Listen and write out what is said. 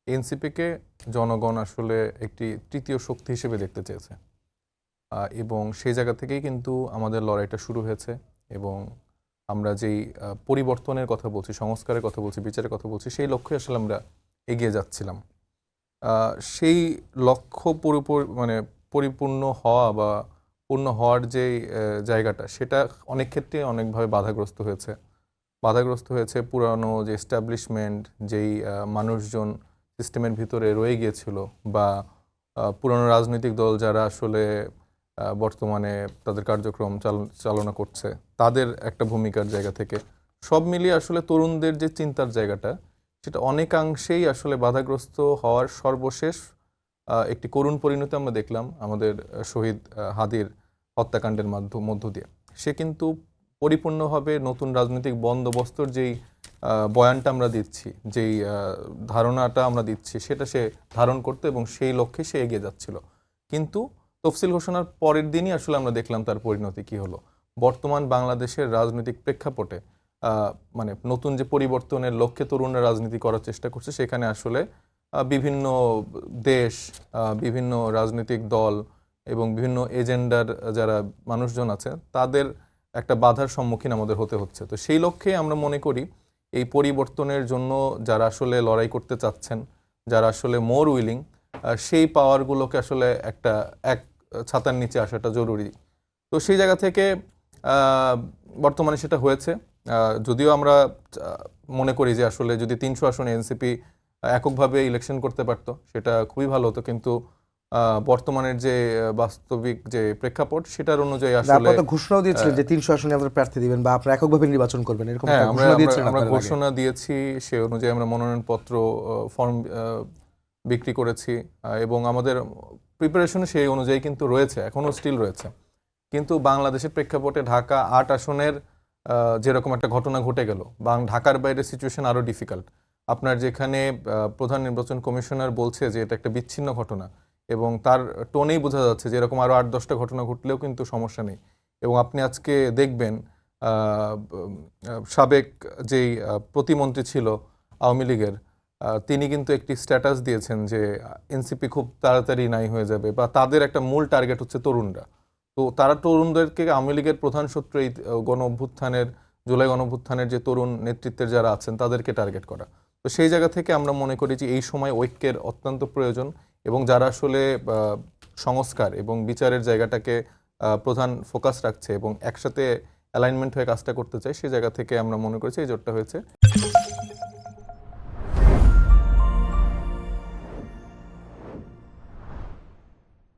এনসিপিকে জনগণ আসলে একটি তৃতীয় শক্তি হিসেবে দেখতে চেয়েছে এবং সেই জায়গা থেকেই কিন্তু আমাদের লড়াইটা শুরু হয়েছে এবং আমরা যেই পরিবর্তনের কথা বলছি, সংস্কারের কথা বলছি, বিচারের কথা বলছি, সেই লক্ষ্যে আসলে আমরা এগিয়ে যাচ্ছিলাম। সেই লক্ষ্য মানে পরিপূর্ণ হওয়া বা পূর্ণ হওয়ার যেই জায়গাটা, সেটা অনেক ক্ষেত্রে অনেকভাবে বাধাগ্রস্ত হয়েছে পুরানো যে এস্টাবলিশমেন্ট, যেই মানুষজন সিস্টেমের ভিতরে রয়ে গিয়েছিল বা পুরানো রাজনৈতিক দল যারা আসলে বর্তমানে তাদের কার্যক্রম চালনা করছে, তাদের একটা ভূমিকার জায়গা থেকে সব মিলিয়ে আসলে তরুণদের যে চিন্তার জায়গাটা, সেটা অনেকাংশেই আসলে বাধাগ্রস্ত হওয়ার সর্বশেষ একটি করুণ পরিণতি আমরা দেখলাম আমাদের শহীদ হাদির হত্যাকাণ্ডের মধ্য দিয়ে। সে কিন্তু পরিপূর্ণভাবে নতুন রাজনৈতিক বন্দোবস্তর যেই বয়ানটা আমরা দিচ্ছি, যেই ধারণাটা আমরা দিচ্ছি, সেটা সে ধারণ করতে এবং সেই লক্ষ্যে সে এগিয়ে যাচ্ছিল। কিন্তু তফসিল ঘোষণার পরের দিনই আসলে আমরা দেখলাম তার পরিণতি কি হলো। বর্তমান বাংলাদেশের রাজনৈতিক প্রেক্ষাপটে মানে নতুন যে পরিবর্তনের লক্ষ্যে তরুণরা রাজনীতি করার চেষ্টা করছে, সেখানে আসলে বিভিন্ন দেশ, বিভিন্ন রাজনৈতিক দল এবং বিভিন্ন এজেন্ডার যারা মানুষজন আছে, তাদের একটা বাধার সম্মুখীন আমাদের হতে হচ্ছে। তো সেই লক্ষ্যে আমরা মনে করি এই পরিবর্তনের জন্য যারা আসলে লড়াই করতে চাচ্ছেন, যারা আসলে মোর উইলিং, সেই পাওয়ারগুলোকে আসলে এক ছাতার নিচে আসাটা জরুরি। তো সেই জায়গা থেকে বর্তমানে সেটা হয়েছে। যদিও আমরা মনে করি যে আসলে যদি 300 আসনে এনসিপি এককভাবে ইলেকশন করতে পারতো, সেটা খুবই ভালো হতো, কিন্তু বর্তমানের যে বাস্তবিক যে প্রেক্ষাপট, সেটার অনুযায়ী আসলে আপনারা তো ঘোষণাও দিয়েছিলেন যে 300 আসনে আপনারা প্রার্থী দিবেন বা আপনারা এককভাবে নির্বাচন করবেন, এরকম একটা ঘোষণা দিয়েছিলেন। আমরা ঘোষণা দিয়েছি, সেই অনুযায়ী আমরা মনোনয়নপত্র ফর্ম বিক্রি করেছি এবং আমাদের প্রিপারেশনে সেই অনুযায়ী কিন্তু রয়েছে, এখনও স্টিল রয়েছে। কিন্তু বাংলাদেশের প্রেক্ষাপটে ঢাকা 8 আসনের যেরকম একটা ঘটনা ঘটে গেল, ঢাকার বাইরে সিচুয়েশন আরও ডিফিকাল্ট। আপনার যেখানে প্রধান নির্বাচন কমিশনার বলছে যে এটা একটা বিচ্ছিন্ন ঘটনা এবং তার টোনেই বোঝা যাচ্ছে যে এরকম আরও 8-10টা ঘটনা ঘটলেও কিন্তু সমস্যা নেই। এবং আপনি আজকে দেখবেন সাবেক যেই প্রতিমন্ত্রী ছিল আওয়ামী লীগের, তিনি কিন্তু একটি স্ট্যাটাস দিয়েছেন যে এনসিপি খুব তাড়াতাড়ি নাই হয়ে যাবে বা তাদের একটা মূল টার্গেট হচ্ছে তরুণরা। তো তারা তরুণদেরকে, আওয়ামী লীগের প্রধান শত্রু এই জুলাই গণ অভ্যুত্থানের যে তরুণ নেতৃত্বের যারা আছেন, তাদেরকে টার্গেট করা। তো সেই জায়গা থেকে আমরা মনে করি যে এই সময় ঐক্যের অত্যন্ত প্রয়োজন এবং যারা আসলে সংস্কার এবং বিচারের জায়গাটাকে প্রধান ফোকাস রাখছে এবং একসাথে অ্যালাইনমেন্ট হয়ে কাজটা করতে চায়, সেই জায়গা থেকে আমরা মনে করেছি এই জোটটা হয়েছে।